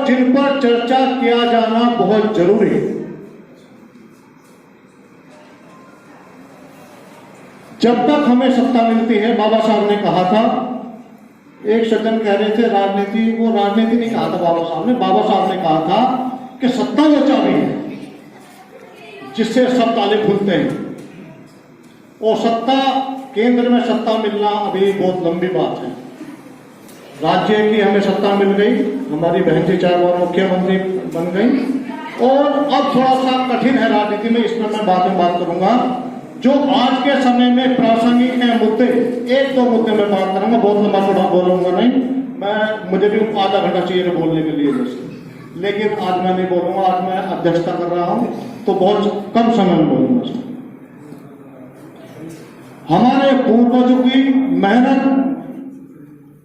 और जिन पर चर्चा किया जाना बहुत जरूरी है। जब तक हमें सत्ता मिलती है, बाबा साहब ने कहा था, एक सज्जन कह रहे थे राजनीति, वो राजनीति नहीं कहा था बाबा साहब ने कहा था कि सत्ता वो चाबी है जिससे सब ताले खुलते हैं। और सत्ता, केंद्र में सत्ता मिलना अभी बहुत लंबी बात है। राज्य की हमें सत्ता मिल गई, हमारी बहन जी 4 बार मुख्यमंत्री बन गई, और अब थोड़ा सा कठिन है राजनीति में, इसमें मैं बाद में बात करूंगा। जो आज के समय में प्रासंगिक है मुद्दे, 1-2 मुद्दे में बात करूंगा, बहुत लंबा थोड़ा बोलूंगा नहीं, मुझे भी आधा घंटा चाहिए बोलने के लिए जैसे, लेकिन आज मैं नहीं बोलूंगा, आज मैं अध्यक्षता कर रहा हूं तो बहुत कम समय में बोलूंगा। हमारे पूर्वजों की मेहनत,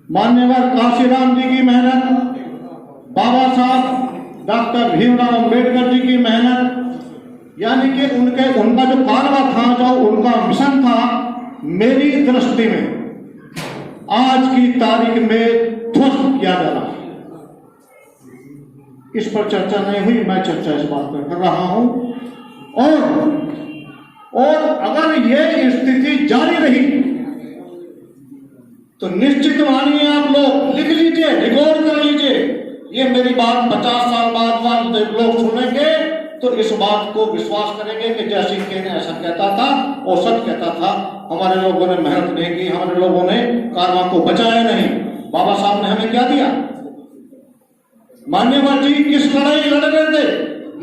मान्यवर काशीराम जी की मेहनत, बाबा साहब डॉक्टर भीमराव अंबेडकर जी की मेहनत, यानी कि उनका जो कारवा था, जो उनका मिशन था, मेरी दृष्टि में आज की तारीख में ध्वस्त किया जा रहा है। इस पर चर्चा नहीं हुई, मैं चर्चा इस बात पर कर रहा हूं। और अगर ये स्थिति जारी रही तो निश्चित मानिए, आप लोग लिख लीजिए, रिकॉर्ड कर लीजिए, ये मेरी बात 50 साल बाद लोग सुनेंगे तो इस बात को विश्वास करेंगे कि जय सिंह के ने ऐसा कहता था और सच कहता था। हमारे लोगों ने मेहनत नहीं की, हमारे लोगों ने कारवां को बचाया नहीं। बाबा साहब ने हमें क्या दिया? मान्यवर जी किस लड़ाई लड़ रहे थे?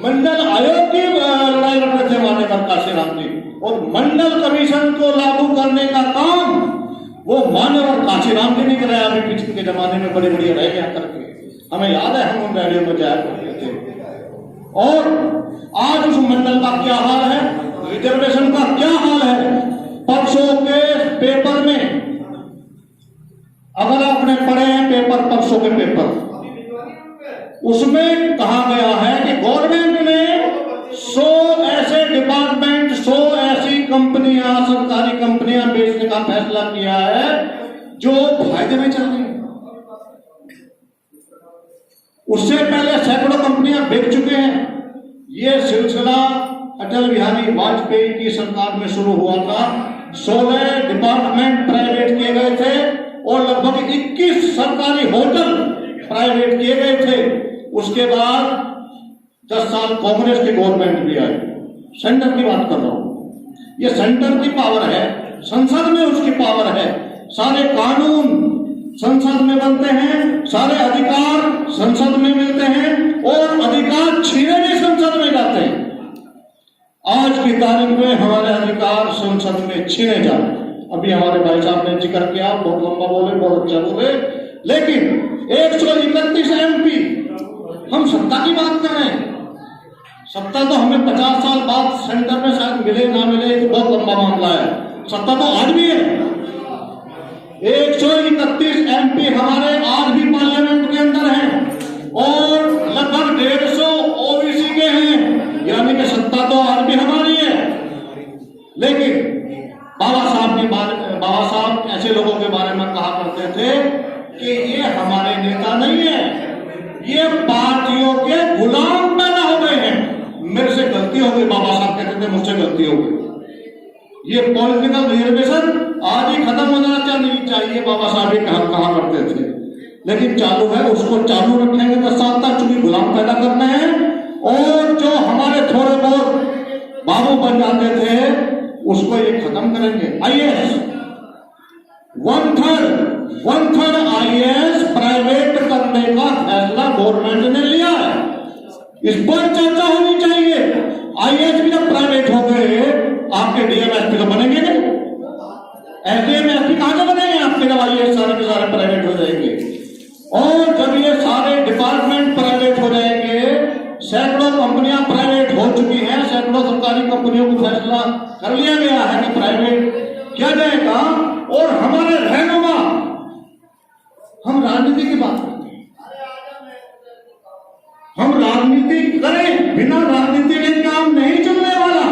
मंडल आयोग की लड़ाई लड़ रहे थे मान्यवर काशीराम जी, और मंडल कमीशन को लागू करने का काम वो मान्यवर काशीराम जी नहीं कर रहे। अभी पिछले के जमाने में बड़ी बड़ी रैलियां करके, हमें याद है, हम उन रैलियों में जाया करते थे। और आज उस मंडल का क्या हाल है, रिजर्वेशन का क्या हाल है? परसों के पेपर में, अगर आपने पढ़े हैं पेपर, परसों के पेपर, उसमें कहा गया है कि गवर्नमेंट ने 100 ऐसे डिपार्टमेंट, 100 ऐसी कंपनियां, सरकारी कंपनियां बेचने का फैसला किया है जो फायदे में चल रही है। उससे पहले सैकड़ों कंपनियां बेच चुके हैं। यह सिलसिला अटल बिहारी वाजपेयी की सरकार में शुरू हुआ था। 16 डिपार्टमेंट प्राइवेट किए गए थे और लगभग 21 सरकारी होटल प्राइवेट किए गए थे। उसके बाद 10 साल कांग्रेस की गवर्नमेंट भी आई। सेंटर की बात कर रहा हूं, ये सेंटर की पावर है, संसद में उसकी पावर है। सारे कानून संसद में बनते हैं, सारे अधिकार संसद में मिलते हैं, और अधिकार छीने भी संसद में जाते हैं। आज की तारीख में हमारे अधिकार संसद में छीने जा रहे हैं। अभी हमारे भाई साहब ने जिक्र किया, बहुत लंबा बोले, बहुत अच्छा बोले, लेकिन 131 MP, हम सत्ता की बात कर रहे हैं। सत्ता तो हमें 50 साल बाद सेंटर में शायद मिले ना मिले, तो बहुत लंबा मामला है। सत्ता तो आज भी है। 131 MP हमारे आज भी पार्लियामेंट के अंदर हैं, और लगभग 150 OBC के हैं, यानी कि सत्ता तो आज भी हमारी है। लेकिन बाबा साहब ऐसे लोगों के बारे में कहा करते थे कि ये हमारे नेता नहीं है, ये पार्टियों के गुलाम पैदा हो गए हैं। मेरे से गलती हो गई, बाबा साहब कहते थे मुझसे गलती हो गई। ये पॉलिटिकल रिजर्वेशन आज ही खत्म हो जाना चाहिए, बाबा साहब ये कहा करते थे, लेकिन चालू है, उसको चालू रखेंगे 10 साल तक, चूंकि गुलाम पैदा करना है। और जो हमारे थोड़े बहुत बाबू बन जाते थे उसको ये खत्म करेंगे। IAS 1/3 IAS प्राइवेट करने का फैसला गवर्नमेंट ने लिया है। इस पर चर्चा होनी चाहिए। IAS भी जब प्राइवेट हो गए, आपके DMSP तो बनेंगे नहीं, SDMSP कहां से बनेंगे आपके जब IAS सारे के सारे प्राइवेट हो जाएंगे। और जब ये सारे डिपार्टमेंट प्राइवेट हो जाएंगे, सैकड़ों कंपनियां प्राइवेट हो चुकी हैं, सैकड़ों सरकारी कंपनियों को फैसला कर लिया गया है कि प्राइवेट किया जाएगा, और हमारे रहनुमा, हम राजनीति की बात करते हैं, हम राजनीति करें, बिना राजनीति के काम नहीं चलने वाला,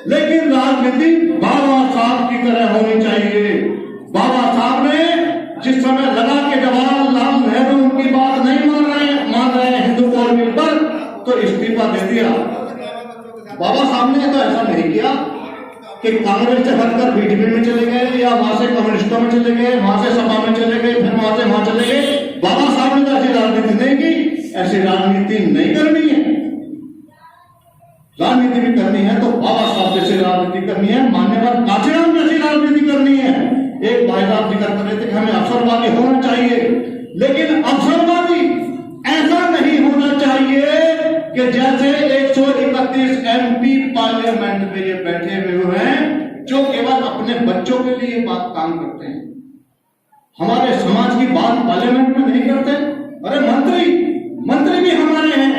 लेकिन राजनीति बाबा साहब की तरह होनी चाहिए। बाबा साहब ने जिस समय लगा के जवाहरलाल नेहरू उनकी बात नहीं मान रहे तो इस्तीफा दे दिया। बाबा साहब ने तो ऐसा नहीं किया कि कांग्रेस से हटकर बीजेपी में चले गए या वहां से कम्युनिस्टों में चले गए, वहां से सपा में चले गए, फिर वहां से वहां चले गए। बाबा साहब ने तो ऐसी राजनीति नहीं की। ऐसी राजनीति नहीं करनी है। राजनीति भी करनी है तो बाबा साहब जैसी राजनीति करनी है, मान्यवर कांचीराम जैसी राजनीति करनी है। एक भाई साहब जिक्र कर रहे थे कि हमें अवसरवादी होना चाहिए, लेकिन अवसरवादी ऐसा नहीं होना चाहिए कि जैसे 131 MP पार्लियामेंट में ये बैठे हुए हैं जो केवल अपने बच्चों के लिए बात काम करते हैं, हमारे समाज की बात पार्लियामेंट में नहीं करते। अरे मंत्री भी हमारे हैं,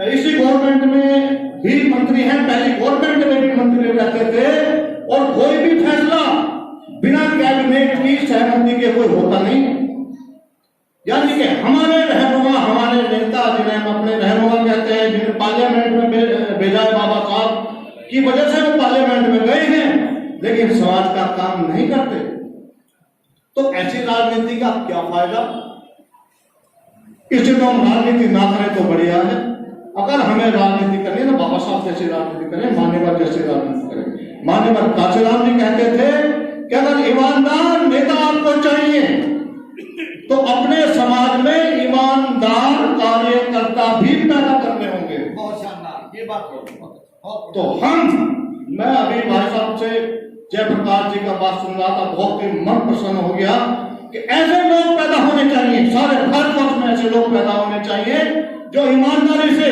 इसी गवर्नमेंट में भी मंत्री हैं, पहली गवर्नमेंट में भी मंत्री रहते थे, और कोई भी फैसला बिना कैबिनेट की सहमति के कोई होता नहीं। यानी कि हमारे रहनुमा, हमारे नेता जिन्हें हम अपने रहनुमा कहते हैं, जिन्हें पार्लियामेंट में भेजा है बाबा साहब की वजह से वो पार्लियामेंट में गए हैं, लेकिन समाज का काम नहीं करते। तो ऐसी राजनीति का क्या फायदा? इसलिए तो हम राजनीति ना करें तो बढ़िया है। अगर हमें राजनीति करनी है तो बाबा साहब जैसी राजनीति करें, मान्यवर जैसी राजनीति करें। मान्यवर कांचीराम जी कहते थे कि अगर ईमानदार नेता आपको चाहिए तो अपने समाज में ईमानदार कार्यकर्ता भी पैदा करने होंगे। बहुत शानदार, ये बात तो मैं अभी भाई साहब से जयप्रकाश जी का बात सुन रहा था, बहुत ही मन प्रसन्न हो गया कि ऐसे लोग पैदा होने चाहिए, सारे भारतवर्ष में ऐसे लोग पैदा होने चाहिए जो ईमानदारी से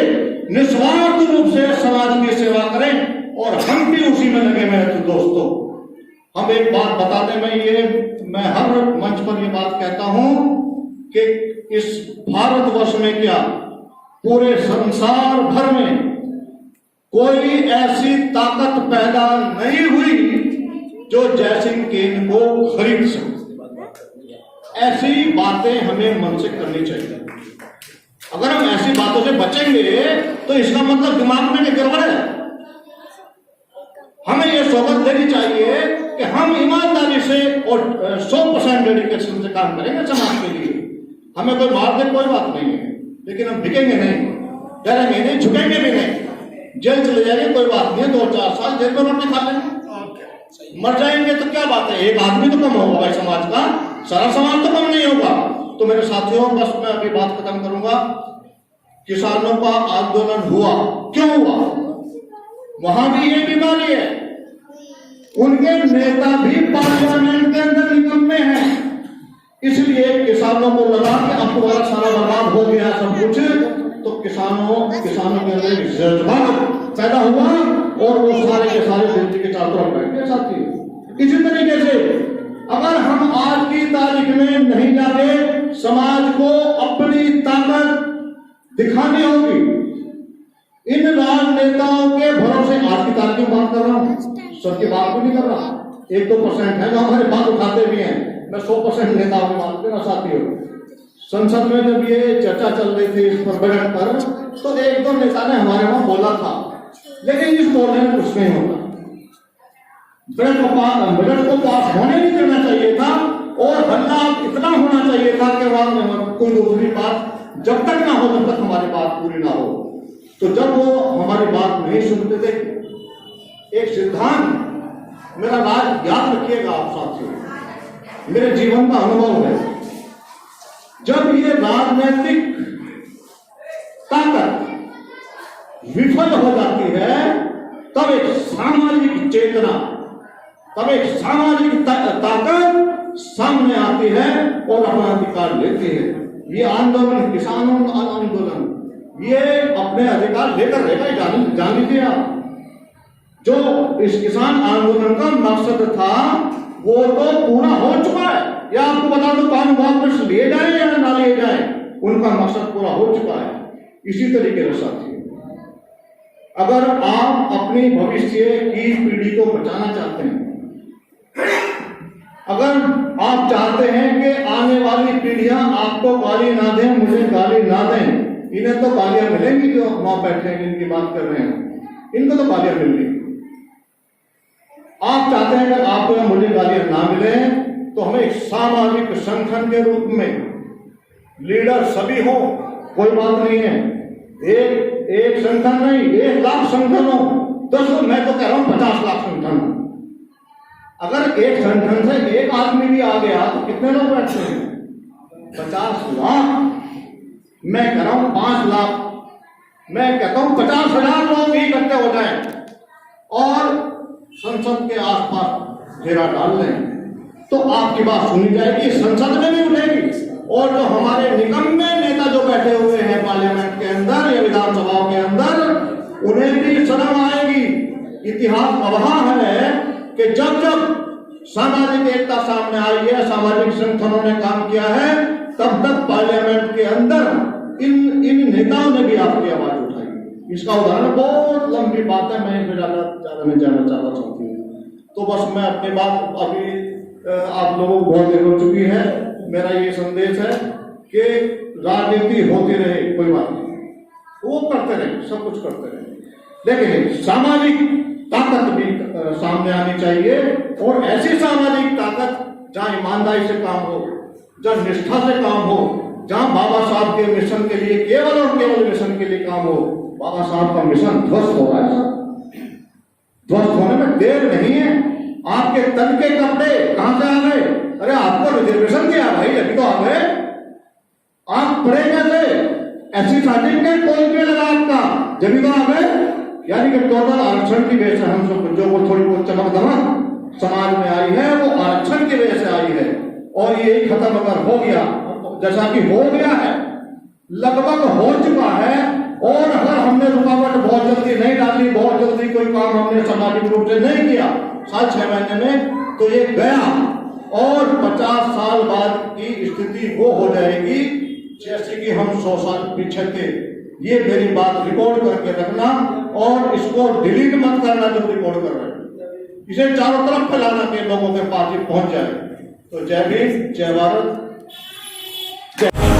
निस्वार्थ रूप से समाज की सेवा करें, और हम भी उसी में लगे हुए हैं। तो दोस्तों, हम एक बात बता दें, मैं हर मंच पर ये बात कहता हूं कि इस भारतवर्ष में क्या पूरे संसार भर में कोई ऐसी ताकत पैदा नहीं हुई जो जयसिंह को खरीद सके। ऐसी बातें हमें मन से करनी चाहिए। अगर हम ऐसी बातों से बचेंगे तो इसका मतलब दिमाग में गड़बड़ है। हमें यह सोबत देनी चाहिए कि हम ईमानदारी से और 100% डेडिकेशन से काम करेंगे समाज के लिए। हमें कोई मार दे कोई बात नहीं है, लेकिन हम बिकेंगे नहीं, डरेंगे नहीं, झुकेंगे भी नहीं। जेल चले जाएंगे कोई बात नहीं है, 2-4 साल जेल में रोटी खा लेंगे, मर जाएंगे तो क्या बात है, एक आदमी तो कम होगा भाई समाज का, सारा समाज तो कम नहीं होगा। तो मेरे साथियों, बस मैं अभी बात खत्म करूंगा। किसानों का आंदोलन हुआ, क्यों हुआ? वहां भी ये बीमारी है, उनके नेता भी पार्लियामेंट के अंदर निकम्मे हैं, इसलिए किसानों को लगा कि अब तुम्हारा सारा बर्बाद हो गया सब कुछ। तो किसानों के अंदर एक जज्बा पैदा हुआ और वो सारे के सारे दिल्ली के चारों तरफ बैठ गए साथी। इसी तरीके से अगर हम आज की तारीख में नहीं जाते, समाज को अपनी ताकत दिखानी होगी। इन राजनेताओं के भरोसे आज की तारीख में बात कर रहा हूं, सबकी बात को नहीं कर रहा, 1-2% है जो हमारे बात उठाते भी हैं। मैं 100% नेताओं की बात कर रहा साथियों। संसद में जब ये चर्चा चल रही थी इस पर बजट पर, तो 1-2 नेता ने हमारे वहां बोला था, लेकिन इस बोलने में कुछ नहीं होता। बजट को पास होने नहीं देना चाहिए था, और हल्ला इतना होना चाहिए था कि वहां कोई दूसरी बात जब तक ना हो तब तक हमारी बात पूरी ना हो। तो जब वो हमारी बात नहीं सुनते थे, एक सिद्धांत मेरा राज याद रखिएगा आप साथियों, मेरे जीवन का अनुभव है। जब ये राजनीतिक ताकत विफल हो जाती है, तब एक सामाजिक चेतना, तब एक सामाजिक ताकत सामने आती है और अपना अधिकार लेती है। ये आंदोलन, किसानों का आंदोलन, ये अपने अधिकार लेकर रहेगा, जान लीजिए आप। जो इस किसान आंदोलन का मकसद था वो तो पूरा हो चुका है, या आपको बता दो कानून वापस लिए जाए या ना लिए जाए, उनका मकसद पूरा हो चुका है। इसी तरीके से साथियों, अगर आप अपनी भविष्य की पीढ़ी को बचाना चाहते हैं, अगर आप चाहते हैं कि आने वाली पीढ़ियां आपको गाली ना दें, मुझे गाली ना दें, इन्हें तो गालियां मिलेंगी जो वहां बैठे हैं जिनकी बात कर रहे हैं, इनको तो गालियां मिल रही। आप चाहते हैं कि आपको या मुझे गालियां ना मिले, तो हमें एक सामाजिक संगठन के रूप में लीडर सभी हो, कोई बात नहीं है, एक संगठन नहीं, 1 लाख संगठन हो, 10, मैं तो कह रहा हूं 50 लाख संगठन। अगर एक संगठन से एक आदमी भी आ गया तो कितने लोग बैठते हैं? 50 लाख। मैं कह रहा हूं 5 लाख, मैं कहता हूं 50,000 लोग ही इकट्ठे हो जाएं और संसद के आसपास घेरा डाल लें तो आपकी बात सुनी जाएगी, संसद में भी उठेगी। और जो हमारे निकम्मे नेता जो बैठे हुए हैं पार्लियामेंट के अंदर या विधानसभाओं के अंदर, उन्हें भी शर्म आएगी। इतिहास गवाह है कि जब जब सामाजिक एकता सामने आई है, सामाजिक संगठनों ने काम किया है, तब तक पार्लियामेंट के अंदर इन नेताओं ने भी आपकी आवाज उठाई। इसका उदाहरण बहुत लंबी बात है, मैं इसमें ज्यादा नहीं जाना चाहता हूँ। तो बस मैं अपनी बात अभी आप लोगों को बहुत देर हो चुकी है। मेरा ये संदेश है कि राजनीति होती रहे, कोई बात नहीं, वो करते रहे, सब कुछ करते रहे, लेकिन सामाजिक ताकत भी सामने आनी चाहिए। और ऐसी सामाजिक ताकत जहां ईमानदारी से काम हो, जहां निष्ठा से काम हो, जहां बाबा साहब के मिशन के लिए केवल और केवल मिशन के लिए काम हो। बाबा साहब का मिशन ध्वस्त हो रहा है, ध्वस्त होने में देर नहीं है। आपके तन के कपड़े कहां से आ गए? अरे आपको रिजर्वेशन दिया भाई, अभी तो आ गए। आप पढ़े कैसे? ऐसी सर्टिफिकेट कोई भी लगा आपका, जब तो आ गए। यानी कि टोटल आरक्षण की वजह से हम सब जो थोड़ी बहुत चमक दमक समाज में आई है, वो आरक्षण की वजह से आई है। और ये खत्म अगर हो गया, जैसा कि हो गया है, लगभग हो चुका है, और अगर हमने रुकावट बहुत जल्दी नहीं डाली, बहुत जल्दी कोई काम हमने सामाजिक रूप से नहीं किया 7-6 महीने में, तो ये गया। और 50 साल बाद की स्थिति वो हो जाएगी जैसे कि हम 100 साल पीछे थे। ये मेरी बात रिकॉर्ड करके रखना, और इसको डिलीट मत करना जब रिकॉर्ड कर रहे हैं। इसे चारों तरफ फैलाना कि लोगों के पास ये पहुंच जाए। तो जय भीम, जय भारत, जय